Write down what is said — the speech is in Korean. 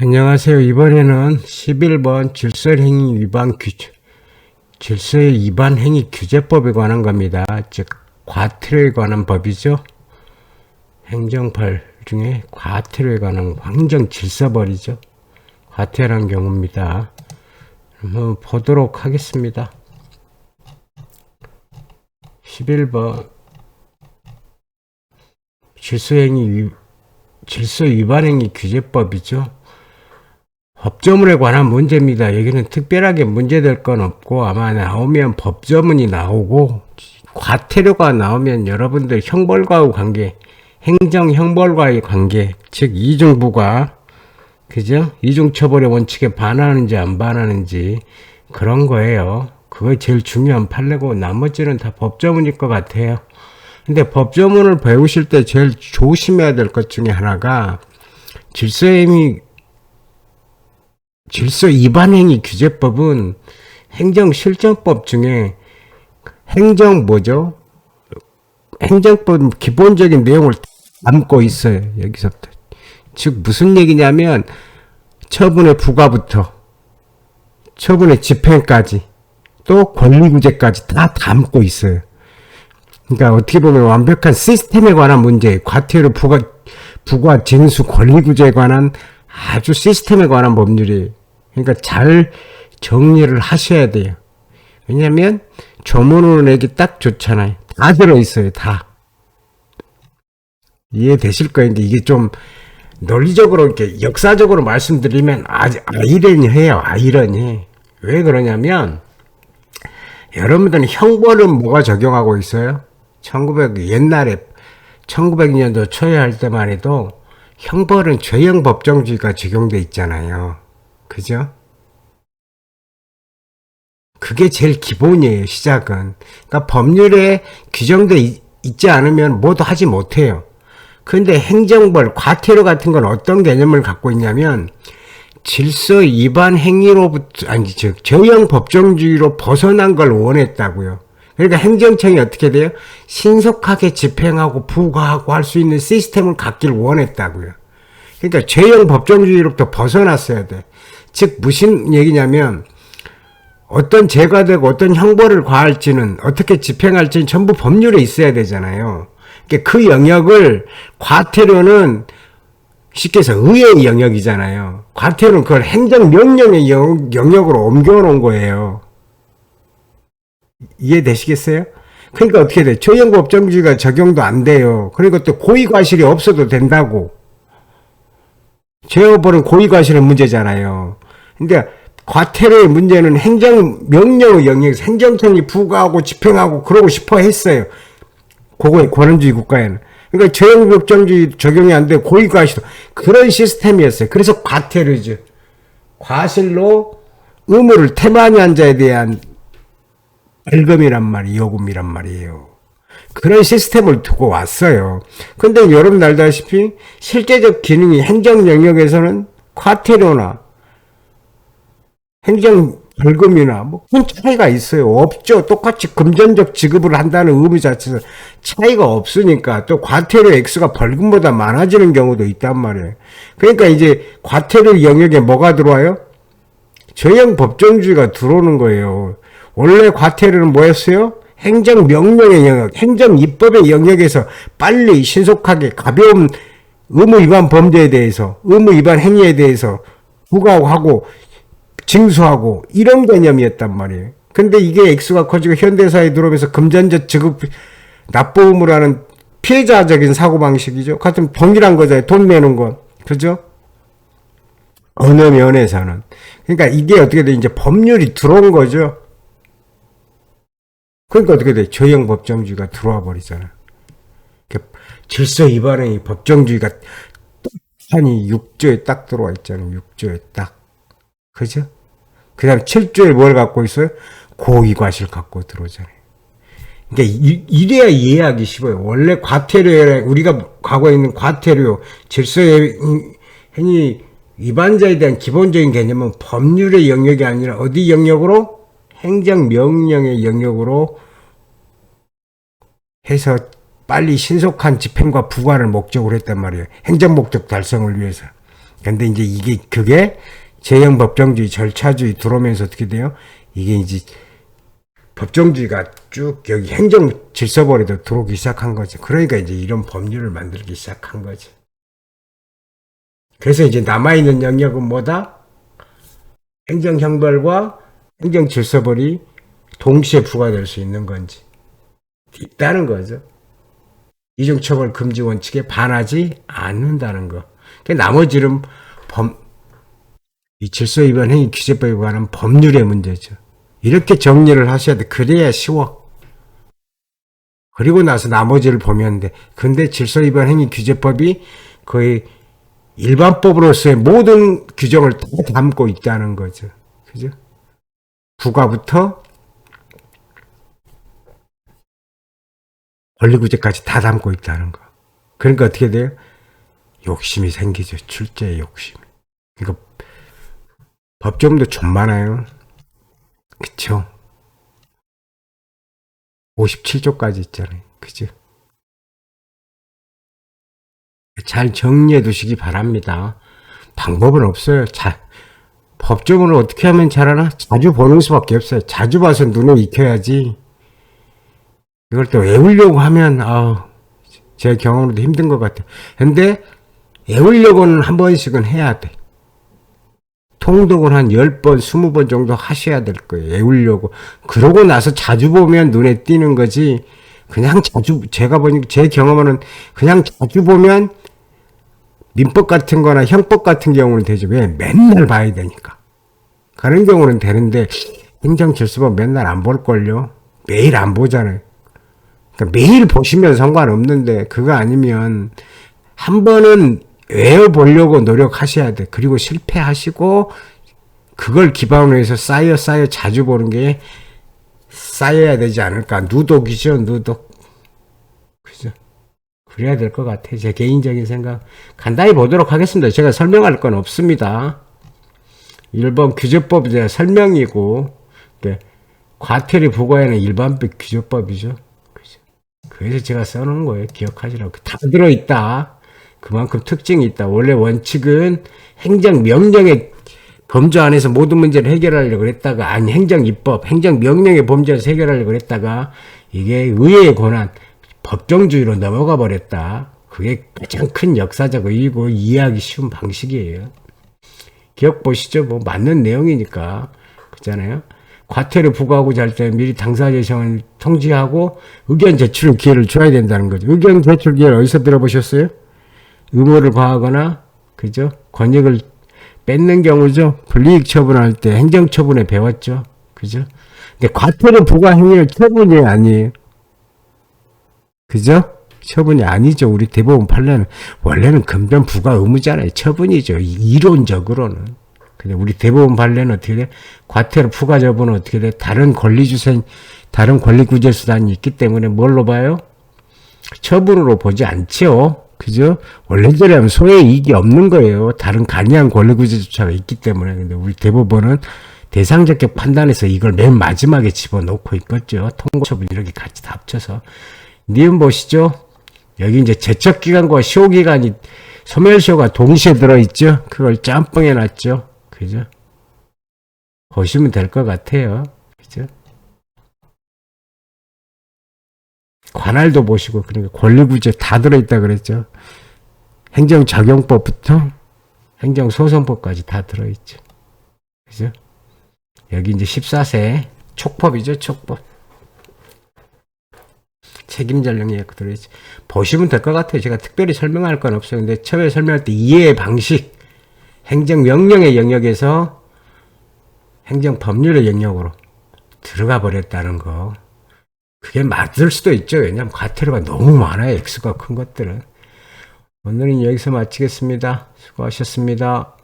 안녕하세요. 이번에는 11번 질서행위 위반 질서의 위반 행위 규제법에 관한 겁니다. 즉 과태료에 관한 법이죠. 행정벌 중에 과태료에 관한 행정 질서벌이죠. 과태료란 경우입니다. 한번 보도록 하겠습니다. 11번 질서 위반 행위 규제법이죠. 법조문에 관한 문제입니다. 여기는 특별하게 문제될 건 없고 아마 나오면 법조문이 나오고 과태료가 나오면 여러분들 형벌과의 관계, 행정 형벌과의 관계, 즉 이중부가 그죠? 이중처벌의 원칙에 반하는지 안 반하는지 그런 거예요. 그거 제일 중요한 판례고 나머지는 다 법조문일 것 같아요. 근데 법조문을 배우실 때 제일 조심해야 될 것 중에 하나가 질서 위반행위 규제법은 행정실정법 중에 행정법 기본적인 내용을 담고 있어요. 여기서부터. 즉 무슨 얘기냐면 처분의 부과부터 처분의 집행까지 또 권리구제까지 다 담고 있어요. 그러니까 어떻게 보면 완벽한 시스템에 관한 문제, 과태료 부과 징수 권리구제에 관한 아주 시스템에 관한 법률이에요. 그러니까 잘 정리를 하셔야 돼요. 왜냐면 조문으로 내기 딱 좋잖아요. 다 들어있어요. 다. 이해되실 거예요. 근데 이게 좀 논리적으로 이렇게 역사적으로 말씀드리면 아이러니해요. 아이러니. 왜 그러냐면 여러분들은 형벌은 뭐가 적용하고 있어요? 옛날에 1900년도 초에 할 때만 해도 형벌은 죄형 법정주의가 적용돼 있잖아요. 그죠? 그게 제일 기본이에요. 시작은. 그러니까 법률에 규정돼 있지 않으면 뭐도 하지 못해요. 그런데 행정벌, 과태료 같은 건 어떤 개념을 갖고 있냐면 질서 위반 행위로부터 즉 죄형 법정주의로 벗어난 걸 원했다고요. 그러니까 행정청이 어떻게 돼요? 신속하게 집행하고 부과하고 할 수 있는 시스템을 갖길 원했다고요. 그러니까 죄형 법정주의로부터 벗어났어야 돼. 즉 무슨 얘기냐면 어떤 죄가 되고 어떤 형벌을 과할지는 어떻게 집행할지는 전부 법률에 있어야 되잖아요. 그러니까 그 영역을 과태료는 쉽게 해서 의회의 영역이잖아요. 과태료는 그걸 행정명령의 영역으로 옮겨놓은 거예요. 이해되시겠어요? 그러니까 어떻게 돼? 죄형 법정주의가 적용도 안 돼요. 그리고 또 고의과실이 없어도 된다고. 죄업벌은 고의과실은 문제잖아요. 근데 과태료의 문제는 행정명령의 영역에서 행정청이 부과하고 집행하고 그러고 싶어 했어요. 그거의 권한주의 국가에는. 그러니까 죄형 법정주의 적용이 안 되고 고의과실 그런 시스템이었어요. 그래서 과태료죠. 과실로 의무를 태만한 자에 대한 벌금이란 말이에요. 요금이란 말이에요. 그런 시스템을 두고 왔어요. 근데 여러분 알다시피 실제적 기능이 행정 영역에서는 과태료나 행정 벌금이나 뭐 큰 차이가 있어요. 없죠. 똑같이 금전적 지급을 한다는 의무 자체에서 차이가 없으니까 또 과태료 액수가 벌금보다 많아지는 경우도 있단 말이에요. 그러니까 이제 과태료 영역에 뭐가 들어와요? 죄형 법정주의가 들어오는 거예요. 원래 과태료는 뭐였어요? 행정명령의 영역, 행정입법의 영역에서 빨리 신속하게 가벼운 의무 위반 범죄에 대해서, 의무 위반 행위에 대해서 부과하고 징수하고 이런 개념이었단 말이에요. 근데 이게 액수가 커지고 현대사에 들어오면서 금전적 지급 납부 의무라는 피해자적인 사고방식이죠. 같은 동일한 거잖아요. 돈 내는 건. 그죠? 어느 면에서는. 그러니까 이게 어떻게 돼? 이제 법률이 들어온 거죠. 그러니까 어떻게 돼? 죄형 법정주의가 들어와 버리잖아. 질서 위반의 법정주의가 한이 6조에 딱 들어와 있잖아요. 6조에 딱. 그죠? 그 다음 7조에 뭘 갖고 있어요? 고의과실 갖고 들어오잖아요. 그러니까 이래야 이해하기 쉬워요. 원래 과태료에 우리가 과거에 있는 과태료, 질서 행위 위반자에 대한 기본적인 개념은 법률의 영역이 아니라 어디 영역으로? 행정명령의 영역으로 해서 빨리 신속한 집행과 부과를 목적으로 했단 말이에요. 행정목적 달성을 위해서. 근데 이제 그게 제형 법정주의, 절차주의 들어오면서 어떻게 돼요? 이게 이제 법정주의가 쭉 여기 행정 질서벌이도 들어오기 시작한 거죠. 그러니까 이제 이런 법률을 만들기 시작한 거죠. 그래서 이제 남아있는 영역은 뭐다? 행정형벌과 행정질서벌이 동시에 부과될 수 있는 건지 있다는 거죠. 이중처벌 금지 원칙에 반하지 않는다는 거. 나머지는 이 질서위반 행위 규제법에 관한 법률의 문제죠. 이렇게 정리를 하셔야 돼. 그래야 쉬워. 그리고 나서 나머지를 보면 돼. 근데 질서위반 행위 규제법이 거의 일반법으로서의 모든 규정을 다 담고 있다는 거죠. 그죠? 부가부터 권리구제까지 다 담고 있다는 거. 그러니까 어떻게 돼요? 욕심이 생기죠. 출제의 욕심. 그러니까 법조문도 좀 많아요. 그쵸? 57조까지 있잖아요. 그죠? 잘 정리해 두시기 바랍니다. 방법은 없어요. 법조문을 어떻게 하면 잘하나? 자주 보는 수밖에 없어요. 자주 봐서 눈에 익혀야지. 이걸 또 외우려고 하면, 제 경험으로도 힘든 것 같아요. 근데, 외우려고는 한 번씩은 해야 돼. 통독은 한 10번, 20번 정도 하셔야 될 거예요. 외우려고. 그러고 나서 자주 보면 눈에 띄는 거지, 그냥 제가 보니까 제 경험은 그냥 자주 보면 민법 같은 거나 형법 같은 경우는 되죠. 왜? 맨날 봐야 되니까. 그런 경우는 되는데, 행정질서법 맨날 안 볼걸요? 매일 안 보잖아요. 그러니까 매일 보시면 상관없는데, 그거 아니면, 한 번은 외워보려고 노력하셔야 돼. 그리고 실패하시고, 그걸 기반으로 해서 쌓여 자주 보는 게 쌓여야 되지 않을까. 누독이죠, 누독. 그죠? 그래야 될 것 같아요. 제 개인적인 생각. 간단히 보도록 하겠습니다. 제가 설명할 건 없습니다. 1번 규제법 이제 설명이고, 과태료 부과에는 일반법 규제법이죠. 그죠? 그래서 제가 써놓은 거예요. 기억하시라고. 다 들어있다. 그만큼 특징이 있다. 원래 원칙은 행정명령의 범주 안에서 모든 문제를 해결하려고 했다가, 아니, 행정입법, 행정명령의 범주에서 해결하려고 했다가, 이게 의회의 권한, 법정주의로 넘어가 버렸다. 그게 가장 큰 역사적 의의고 이해하기 쉬운 방식이에요. 기억 보시죠. 뭐 맞는 내용이니까. 그렇잖아요. 과태료 부과하고자 할 때 미리 당사자 예상을 통지하고 의견 제출 기회를 줘야 된다는 거죠. 의견 제출 기회를 어디서 들어보셨어요? 의무를 과하거나, 그죠? 권익을 뺏는 경우죠. 불이익 처분할 때 행정처분에 배웠죠. 그죠? 근데 과태료 부과 행위는 처분이 아니에요. 그죠? 처분이 아니죠. 우리 대법원 판례는 원래는 금전 부과 의무잖아요. 처분이죠. 이론적으로는. 근데 우리 대법원 판례는 어떻게 돼? 과태료 부과 여부는 어떻게 돼? 다른 권리구제 수단이 있기 때문에 뭘로 봐요? 처분으로 보지 않죠. 그죠? 원래대로라면 소의 이익이 없는 거예요. 다른 간이한 권리구제조차가 있기 때문에. 근데 우리 대법원은 대상적격 판단해서 이걸 맨 마지막에 집어넣고 있겠죠. 통고처분 이렇게 같이 다 합쳐서. 니은 보시죠. 여기 이제 제척기간과 시효기간이, 소멸시효가 동시에 들어있죠. 그걸 짬뽕해 놨죠. 그죠? 보시면 될 것 같아요. 그죠? 관할도 보시고, 그러니까 권리구제 다 들어있다 그랬죠. 행정적용법부터 행정소송법까지 다 들어있죠. 그죠? 여기 이제 14세 촉법이죠, 촉법. 책임전령 들어있죠. 보시면 될 것 같아요. 제가 특별히 설명할 건 없어요. 근데 처음에 설명할 때 이해의 방식, 행정명령의 영역에서 행정법률의 영역으로 들어가 버렸다는 거. 그게 맞을 수도 있죠. 왜냐하면 과태료가 너무 많아요. 액수가 큰 것들은. 오늘은 여기서 마치겠습니다. 수고하셨습니다.